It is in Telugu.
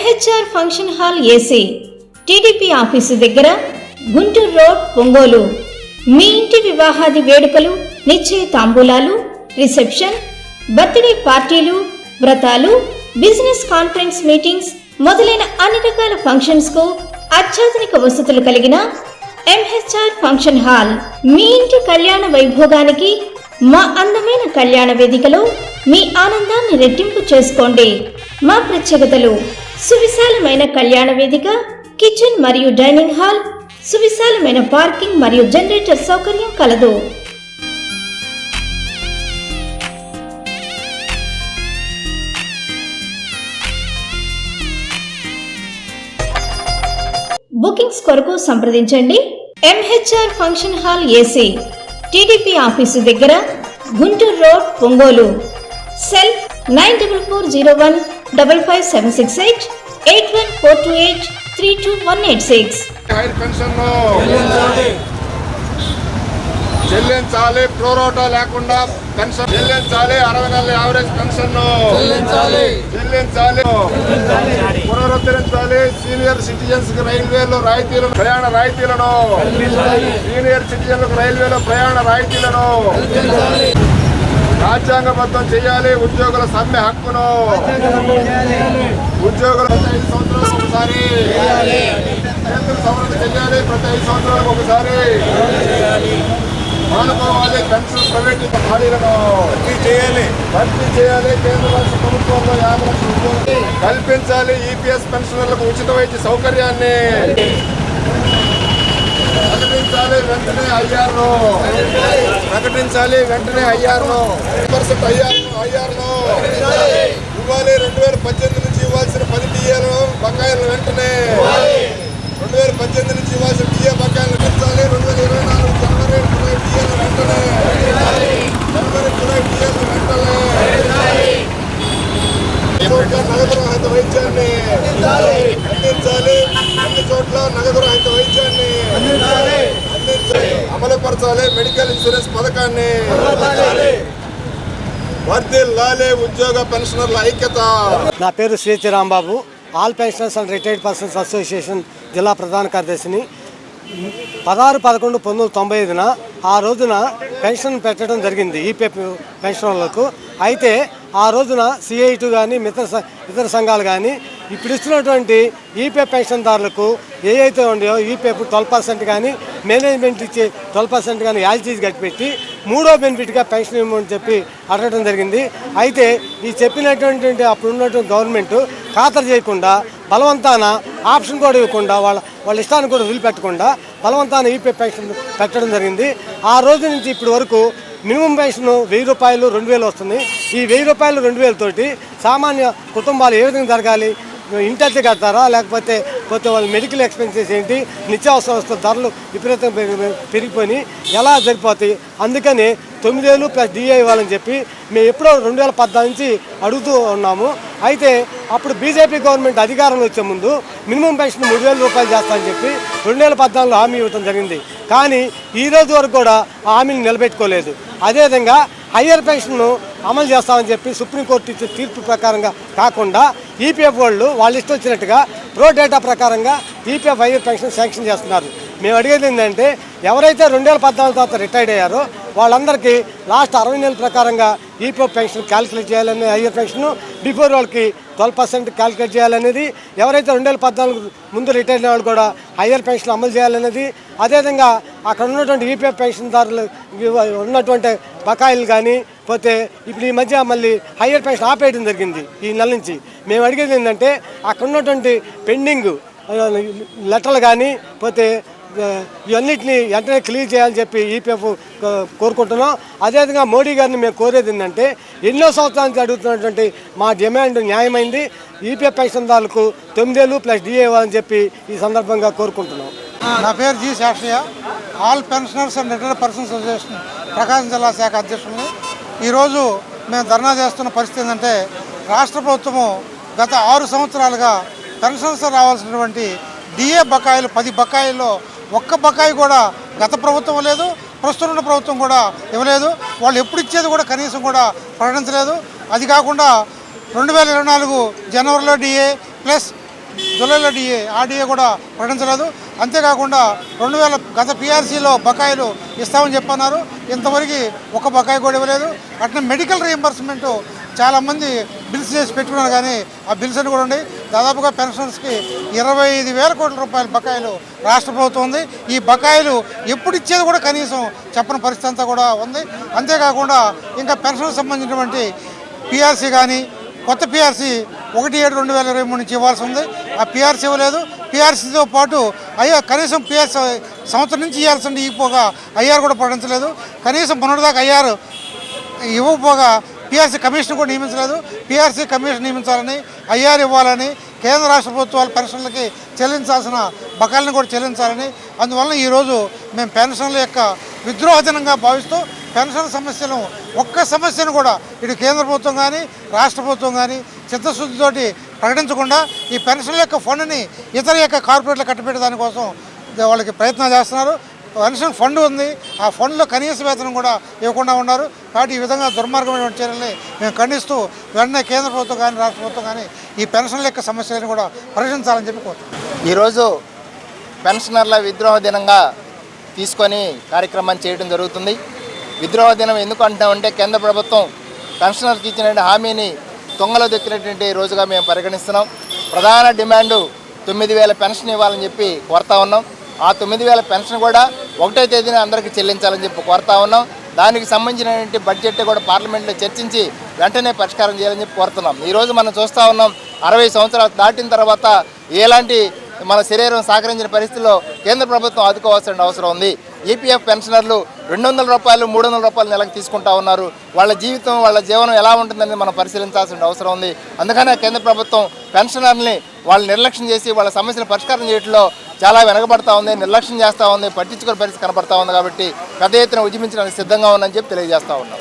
MHR function hall AC, TDP office దగ్గర, గుంటూరు రోడ్, ఒంగోలు. మీ ఇంటి వివాహాది వేడుకలు, నిశ్చయ తాంబూలాలు, రిసెప్షన్, బర్త్డే పార్టీలు, వ్రతాలు, బిజినెస్ కాన్ఫరెన్స్ మీటింగ్స్ మొదలైన అన్ని రకాల ఫంక్షన్స్ కు అత్యాధునిక వసతులు కలిగిన ఎంహెచ్ఆర్ ఫంక్షన్ హాల్ మీ ఇంటి కళ్యాణ వైభోగానికి మా అందమైన కళ్యాణ వేదికలో మీ ఆనందాన్ని రెట్టింపు చేసుకోండి. మా ప్రత్యేకతలు: సువిశాలమైన కళ్యాణ వేదిక, కిచెన్ మరియు డైనింగ్ హాల్, సువిశాలమైన పార్కింగ్ మరియు జనరేటర్ సౌకర్యం కలదు. బుకింగ్స్ కొరకు సంప్రదించండి. MHR function hall AC, TDP office దగ్గర, గుంటూరు రోడ్, ఒంగోలు. సెల్ 9401555768 8142832186. చెల్లించాలి. ప్రోరోటా లేకుండా పెన్షన్ చెల్లించాలి. 60 నెలల యావరేజ్ పెన్షన్ చెల్లించాలి. పునరుద్ధరించాలి. సీనియర్ సిటిజన్స్ కి రైల్వేలో రాయితీలు, ప్రయాణ రాయితీలను, సీనియర్ సిటిజన్లకు రైల్వేలో ప్రయాణ రాయితీలను రాజ్యాంగబద్ధం చేయాలి. ఉద్యోగుల సమ్మె హక్కును ఉద్యోగులు ప్రతి 5 సంవత్సరాలకు ఒకసారి కేంద్ర సవరణ చేయాలి. ప్రతి 5 సంవత్సరాలకు ఒకసారి మానుకోవాలి. పెన్షన్ ప్రైవేట్ ఖాళీలను భర్తీ చేయాలి. కేంద్ర రాష్ట్ర ప్రభుత్వంలో 50 లక్షల ఉద్యోగులు కల్పించాలి. ఈపీఎస్ పెన్షనర్లకు ఉచిత వైద్య సౌకర్యాన్ని ప్రకటించాలి. వెంటనే ఐఆర్ను ప్రకటించాలి. వెంటనే ఐఆర్ను ఇవ్వాలి. 2018 నుంచి ఇవ్వాల్సిన 10 డిఏలను బకాయిలను వెంటనే 2018 నుంచి ఇవ్వాల్సిన డిఏ బకాయిలను పెంచాలి. 2024 జనవరి 20 డిఏలు వెంటనే జనవరి 20 డిఏలు వెంటనే నగదు రహిత వైద్యాన్ని అందించాలి. అన్ని చోట్ల నగదు రహిత వైద్యాన్ని అందించాలి. అమలుపరచాలి. మెడికల్ ఇన్సూరెన్స్ పథకాన్ని వర్ధిల్లాలి. ఉద్యోగ పెన్షనర్ల ఐక్యత. నా పేరు Shri Rambabu, all pensioners and retired persons association జిల్లా ప్రధాన కార్యదర్శిని. 16/11/1995 ఆ రోజున పెన్షన్ పెట్టడం జరిగింది ఈపీఎఫ్ పెన్షనర్లకు. అయితే ఆ రోజున సిఐటు కానీ ఇతర సంఘాలు కానీ ఇప్పుడు ఇస్తున్నటువంటి ఈపీఎఫ్ పెన్షన్దారులకు ఏవైతే ఉన్నాయో ఈపీఎఫ్ 12% కానీ మేనేజ్మెంట్ ఇచ్చే 12% కానీ యాజిటీస్ కట్టిపెట్టి 3వ బెనిఫిట్గా పెన్షన్ ఇవ్వమని చెప్పి అడగడం జరిగింది. అయితే ఈ చెప్పినటువంటి అప్పుడు ఉన్నటువంటి గవర్నమెంట్ ఖాతరు చేయకుండా బలవంతాన ఆప్షన్ కూడా ఇవ్వకుండా వాళ్ళ ఇష్టాన్ని కూడా వదిలిపెట్టకుండా బలవంతాన ఈపీఎఫ్ పెన్షన్ పెట్టడం జరిగింది. ఆ రోజు నుంచి ఇప్పటి వరకు మినిమం పెన్షన్ 1000 రూపాయలు 2000 వస్తుంది. ఈ 1000 రూపాయలు 2000 తోటి సామాన్య కుటుంబాలు ఏ విధంగా జరగాలి? ఇంటి కడతారా, లేకపోతే వాళ్ళ మెడికల్ ఎక్స్పెన్సెస్ ఏంటి, నిత్యావసర వస్తువుల ధరలు విపరీతంగా పెరిగిపోయి ఎలా సరిపోతాయి? అందుకని 9000 ప్లస్ డిఏ ఇవ్వాలని చెప్పి మేము ఎప్పుడో 2014 నుంచి అడుగుతూ ఉన్నాము. అయితే అప్పుడు బీజేపీ గవర్నమెంట్ అధికారంలో వచ్చే ముందు మినిమం పెన్షన్ 3000 రూపాయలు చేస్తామని చెప్పి 2014లో హామీ ఇవ్వడం జరిగింది. కానీ ఈ రోజు వరకు కూడా ఆ హామీని నిలబెట్టుకోలేదు. అదేవిధంగా హయ్యర్ పెన్షన్ను అమలు చేస్తామని చెప్పి సుప్రీంకోర్టు ఇచ్చే తీర్పు ప్రకారంగా కాకుండా ఈపీఎఫ్ వాళ్ళు ఇష్టం వచ్చినట్టుగా ప్రో డేటా ప్రకారంగా ఈపీఎఫ్ హయ్యర్ పెన్షన్ శాంక్షన్ చేస్తున్నారు. మేము అడిగేది ఏంటంటే ఎవరైతే 2014 తర్వాత రిటైర్డ్ అయ్యారో వాళ్ళందరికీ లాస్ట్ 60 నెలల ప్రకారంగా ఈపీఎఫ్ పెన్షన్ క్యాలిక్యులేట్ చేయాలనే హయ్యర్ పెన్షన్, బిఫోర్ వాళ్ళకి 12% క్యాలిక్యులేట్ చేయాలనేది, ఎవరైతే 2014 ముందు రిటైర్ అయిన వాళ్ళు కూడా హయ్యర్ పెన్షన్ అమలు చేయాలనేది, అదేవిధంగా అక్కడ ఉన్నటువంటి ఈపీఎఫ్ పెన్షన్దారులు ఉన్నటువంటి బకాయిలు కానీ పోతే ఇప్పుడు ఈ మధ్య మళ్ళీ హయ్యర్ పెన్షన్ ఆపేయడం జరిగింది ఈ నెల నుంచి. మేము అడిగేది ఏంటంటే అక్కడ ఉన్నటువంటి పెండింగ్ లెటర్లు కానీ పోతే ఇవన్నిటిని వెంటనే క్లియర్ చేయాలని చెప్పి ఈపీఎఫ్ కోరుకుంటున్నాం. అదేవిధంగా మోడీ గారిని మేము కోరేది ఏంటంటే ఎన్నో సంవత్సరాల నుంచి అడుగుతున్నటువంటి మా డిమాండ్ న్యాయమైంది. ఈపీఎఫ్ పెన్షన్దారులకు 9000 ప్లస్ డిఏ ఇవ్వాలని చెప్పి ఈ సందర్భంగా కోరుకుంటున్నాం. నా పేరు G Sastrayya, all pensioners and retired persons association Prakasam జిల్లా శాఖ అధ్యక్షుడిని. ఈరోజు మేము ధర్నా చేస్తున్న పరిస్థితి ఏంటంటే రాష్ట్ర ప్రభుత్వము గత 6 సంవత్సరాలుగా పెన్షన్స్ రావాల్సినటువంటి డిఏ బకాయిలు 10 బకాయిల్లో ఒక్క బకాయి కూడా గత ప్రభుత్వం లేదు, ప్రస్తుత ప్రభుత్వం కూడా ఇవ్వలేదు. వాళ్ళు ఎప్పుడు ఇచ్చేది కూడా కనీసం కూడా ప్రకటించలేదు. అది కాకుండా 2024 జనవరిలో డిఏ ప్లస్ జూలైలో డిఏ, ఆ డిఏ కూడా ప్రకటించలేదు. అంతేకాకుండా 2000 గత పిఆర్సీలో బకాయిలు ఇస్తామని చెప్పన్నారు, ఇంతవరకు ఒక బకాయి కూడా ఇవ్వలేదు. అట్లా మెడికల్ రీఎంబర్స్మెంట్ చాలామంది బిల్స్ చేసి పెట్టుకున్నారు, కానీ ఆ బిల్స్ అని కూడా ఉన్నాయి. దాదాపుగా పెన్షనర్స్కి 25,000 కోట్ల రూపాయల బకాయిలు రాష్ట్ర ప్రభుత్వం ఉంది. ఈ బకాయిలు ఎప్పుడు ఇచ్చేది కూడా కనీసం చెప్పని పరిస్థితి అంతా కూడా ఉంది. అంతేకాకుండా ఇంకా పెన్షన్కి సంబంధించినటువంటి పిఆర్సీ కానీ కొత్త పిఆర్సీ 1/7/2023 నుంచి ఇవ్వాల్సి ఉంది, ఆ పిఆర్సీ ఇవ్వలేదు. పిఆర్సీతో పాటు కనీసం పిఆర్సీ సంవత్సరం నుంచి ఇవ్వాల్సింది ఇవ్వకపోగా ఐఆర్ కూడా ప్రకటించలేదు. కనీసం మొన్నటిదాకా ఐఆర్ ఇవ్వకపోగా పిఆర్సీ కమిషన్ కూడా నియమించలేదు. పిఆర్సీ కమిషన్ నియమించాలని, ఐఆర్ ఇవ్వాలని, కేంద్ర రాష్ట్ర ప్రభుత్వాలు పెన్షన్లకి చెల్లించాల్సిన బకాయిలను కూడా చెల్లించాలని, అందువల్ల ఈరోజు మేము పెన్షన్ల యొక్క విద్రోహ దినంగా భావిస్తూ పెన్షన్ సమస్యను ఒక్క సమస్యను కూడా ఇటు కేంద్ర ప్రభుత్వం కానీ రాష్ట్ర ప్రభుత్వం కానీ చిత్తశుద్ధితోటి ప్రకటించకుండా ఈ పెన్షన్ల యొక్క ఫండ్ని ఇతర యొక్క కార్పొరేట్లు కట్టిపెట్టే దానికోసం వాళ్ళకి ప్రయత్నాలు చేస్తున్నారు. పెన్షన్ ఫండ్ ఉంది, ఆ ఫండ్లో కనీస వేతనం కూడా ఇవ్వకుండా ఉన్నారు. కాబట్టి ఈ విధంగా దుర్మార్గమైన చర్యల్ని మేము ఖండిస్తూ వెంటనే కేంద్ర ప్రభుత్వం కానీ రాష్ట్ర ప్రభుత్వం కానీ ఈ పెన్షన్ల యొక్క సమస్యలను కూడా పరిశీలించాలని చెప్పి కోరుతున్నాం. ఈరోజు పెన్షనర్ల విద్రోహ దినంగా తీసుకొని కార్యక్రమాన్ని చేయడం జరుగుతుంది. విద్రోహ దినం ఎందుకు అంటామంటే కేంద్ర ప్రభుత్వం పెన్షనర్కి ఇచ్చినటువంటి హామీని తొంగలో దొక్కినటువంటి రోజుగా మేము పరిగణిస్తున్నాం. ప్రధాన డిమాండు 9,000 పెన్షన్ ఇవ్వాలని చెప్పి కోరుతా ఉన్నాం. ఆ 9,000 పెన్షన్ కూడా 1వ తేదీన అందరికీ చెల్లించాలని చెప్పి కోరుతా ఉన్నాం. దానికి సంబంధించినటువంటి బడ్జెట్ కూడా పార్లమెంట్లో చర్చించి వెంటనే పరిష్కారం చేయాలని చెప్పి కోరుతున్నాం. ఈరోజు మనం చూస్తూ ఉన్నాం, 60 సంవత్సరాలు దాటిన తర్వాత ఎలాంటి మన శరీరం సహకరించిన పరిస్థితుల్లో కేంద్ర ప్రభుత్వం ఆదుకోవాల్సిన అవసరం ఉంది. ఈపీఎఫ్ పెన్షనర్లు 200 రూపాయలు 300 రూపాయలు నెలకు తీసుకుంటా ఉన్నారు. వాళ్ళ జీవితం వాళ్ళ జీవనం ఎలా ఉంటుందని మనం పరిశీలించాల్సిన అవసరం ఉంది. అందుకనే కేంద్ర ప్రభుత్వం పెన్షనర్ని వాళ్ళు నిర్లక్ష్యం చేసి వాళ్ళ సమస్యలు పరిష్కారం చేయడంలో చాలా వెనకబడతా ఉంది, నిర్లక్ష్యం చేస్తూ ఉంది, పట్టించుకునే పరిస్థితి కనబడతా ఉంది. కాబట్టి పెద్ద ఎత్తున ఉద్యమించడానికి సిద్ధంగా ఉందని చెప్పి తెలియజేస్తూ ఉన్నాం.